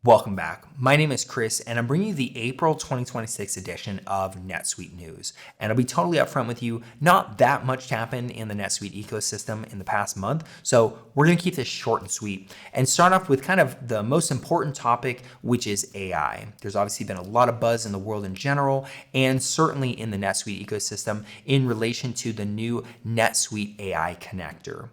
Welcome back. My name is Chris, and I'm bringing you the April 2026 edition of NetSuite News. And I'll be totally upfront with you, not that much happened in the NetSuite ecosystem in the past month, so we're going to keep this short and sweet and start off with kind of the most important topic, which is AI. There's obviously been a lot of buzz in the world in general, and certainly in the NetSuite ecosystem in relation to the new NetSuite AI Connector.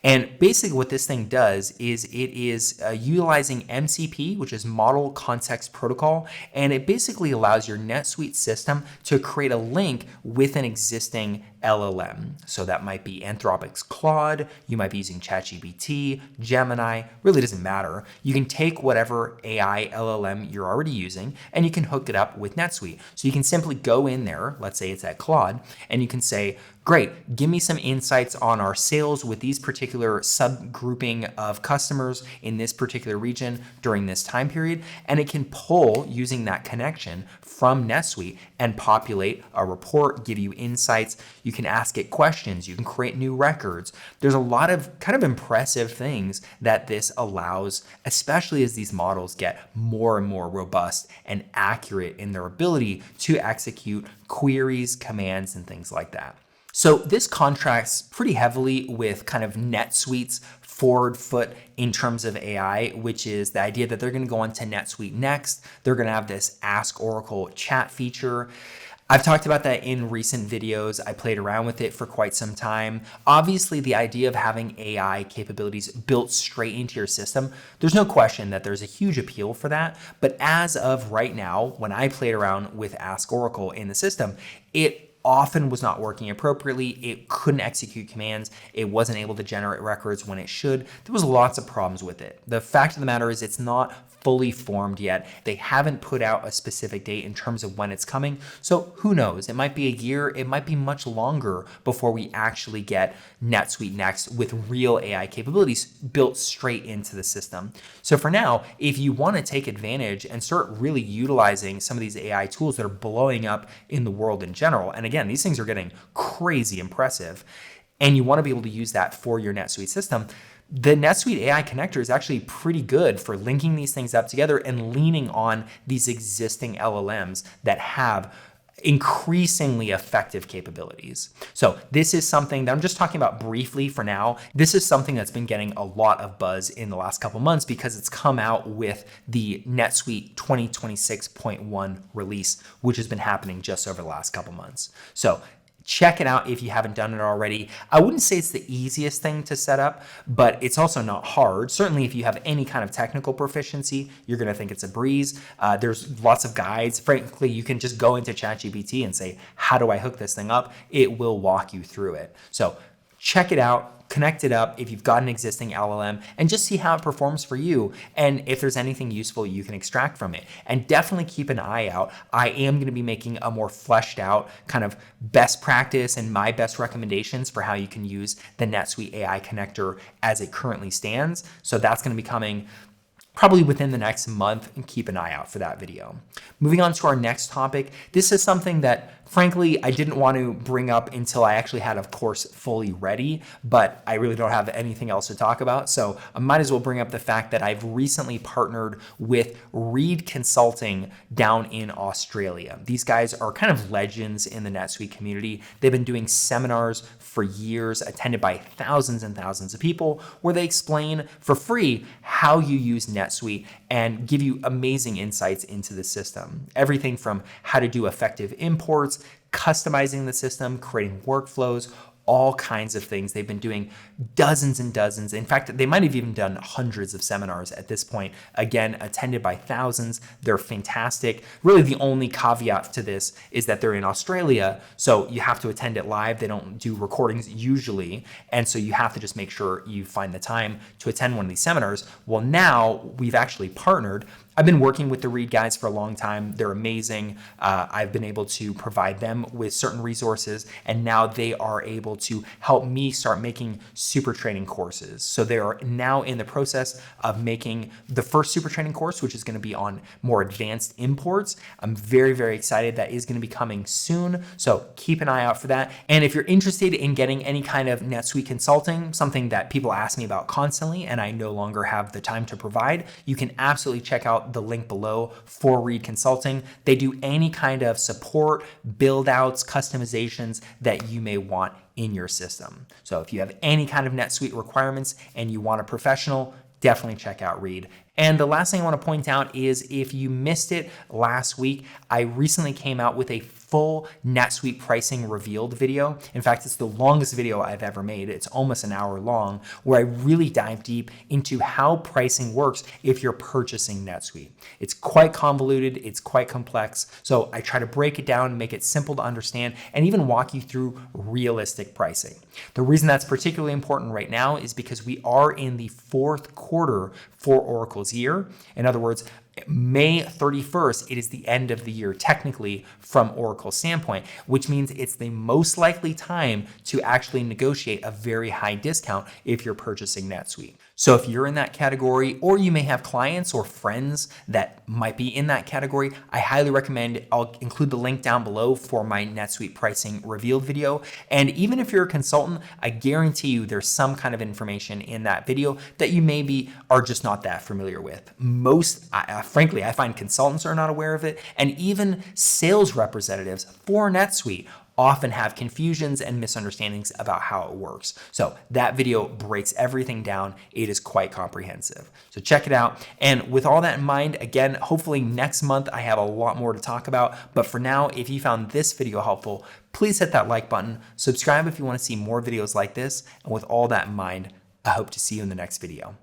And basically what this thing does is it is utilizing MCP, which is Model Context Protocol, and it basically allows your NetSuite system to create a link with an existing LLM. So that might be Anthropic's Claude, you might be using ChatGPT, Gemini, really doesn't matter. You can take whatever AI LLM you're already using and you can hook it up with NetSuite. So you can simply go in there, let's say it's at Claude, and you can say, great, give me some insights on our sales with these particular subgrouping of customers in this particular region during this time period. And it can pull using that connection from NetSuite and populate a report, give you insights. You can ask it questions. You can create new records. There's a lot of kind of impressive things that this allows, especially as these models get more and more robust and accurate in their ability to execute queries, commands, and things like that. So this contrasts pretty heavily with kind of NetSuite's forward foot in terms of AI, which is the idea that they're going to go on to NetSuite next. They're going to have this Ask Oracle chat feature. I've talked about that in recent videos. I played around with it for quite some time. Obviously, the idea of having AI capabilities built straight into your system, there's no question that there's a huge appeal for that. But as of right now, when I played around with Ask Oracle in the system, it often was not working appropriately. It couldn't execute commands. It wasn't able to generate records when it should. There was lots of problems with it. The fact of the matter is it's not fully formed yet. They haven't put out a specific date in terms of when it's coming. So who knows? It might be a year. It might be much longer before we actually get NetSuite next with real AI capabilities built straight into the system. So for now, if you want to take advantage and start really utilizing some of these AI tools that are blowing up in the world in general, and again, these things are getting crazy impressive, and you want to be able to use that for your NetSuite system, the NetSuite AI Connector is actually pretty good for linking these things up together and leaning on these existing LLMs that have increasingly effective capabilities. So this is something that I'm just talking about briefly for now. This is something that's been getting a lot of buzz in the last couple months because it's come out with the NetSuite 2026.1 release, which has been happening just over the last couple months. So check it out if you haven't done it already. I wouldn't say it's the easiest thing to set up, but it's also not hard. Certainly if you have any kind of technical proficiency, you're going to think it's a breeze. There's lots of guides. Frankly, you can just go into ChatGPT and say, how do I hook this thing up? It will walk you through it. So check it out. Connect it up if you've got an existing LLM and just see how it performs for you and if there's anything useful you can extract from it. And definitely keep an eye out. I am going to be making a more fleshed out kind of best practice and my best recommendations for how you can use the NetSuite AI Connector as it currently stands. So that's going to be coming probably within the next month, and keep an eye out for that video. Moving on to our next topic. This is something that frankly, I didn't want to bring up until I actually had a course fully ready, but I really don't have anything else to talk about. So I might as well bring up the fact that I've recently partnered with Reed Consulting down in Australia. These guys are kind of legends in the NetSuite community. They've been doing seminars for years, attended by thousands and thousands of people, where they explain for free how you use NetSuite and give you amazing insights into the system. Everything from how to do effective imports, customizing the system, creating workflows, all kinds of things. They've been doing dozens and dozens. In fact, they might have even done hundreds of seminars at this point. Again, attended by thousands. They're fantastic. Really, the only caveat to this is that they're in Australia, so you have to attend it live. They don't do recordings usually, and so you have to just make sure you find the time to attend one of these seminars. Well, now we've actually partnered. I've been working with the Reed guys for a long time. They're amazing. I've been able to provide them with certain resources, and now they are able able to help me start making SuperTraining courses. So they are now in the process of making the first SuperTraining course, which is going to be on more advanced imports. I'm very, very excited. That is going to be coming soon. So keep an eye out for that. And if you're interested in getting any kind of NetSuite consulting, something that people ask me about constantly and I no longer have the time to provide, you can absolutely check out the link below for Reed Consulting. They do any kind of support, build outs, customizations that you may want in your system. So if you have any kind of NetSuite requirements and you want a professional, definitely check out Reed. And the last thing I want to point out is if you missed it last week, I recently came out with a full NetSuite pricing revealed video. In fact, it's the longest video I've ever made. It's almost an hour long, where I really dive deep into how pricing works if you're purchasing NetSuite. It's quite convoluted, it's quite complex. So I try to break it down, make it simple to understand, and even walk you through realistic pricing. The reason that's particularly important right now is because we are in the fourth quarter for Oracle's year. In other words, May 31st, it is the end of the year technically from Oracle's standpoint, which means it's the most likely time to actually negotiate a very high discount if you're purchasing NetSuite. So if you're in that category, or you may have clients or friends that might be in that category, I highly recommend, I'll include the link down below for my NetSuite pricing revealed video. And even if you're a consultant, I guarantee you there's some kind of information in that video that you maybe are just not that familiar with. Frankly, I find consultants are not aware of it, and even sales representatives for NetSuite often have confusions and misunderstandings about how it works. So that video breaks everything down. It is quite comprehensive. So check it out. And with all that in mind, again, hopefully next month I have a lot more to talk about. But for now, if you found this video helpful, please hit that like button, subscribe if you want to see more videos like this. And with all that in mind, I hope to see you in the next video.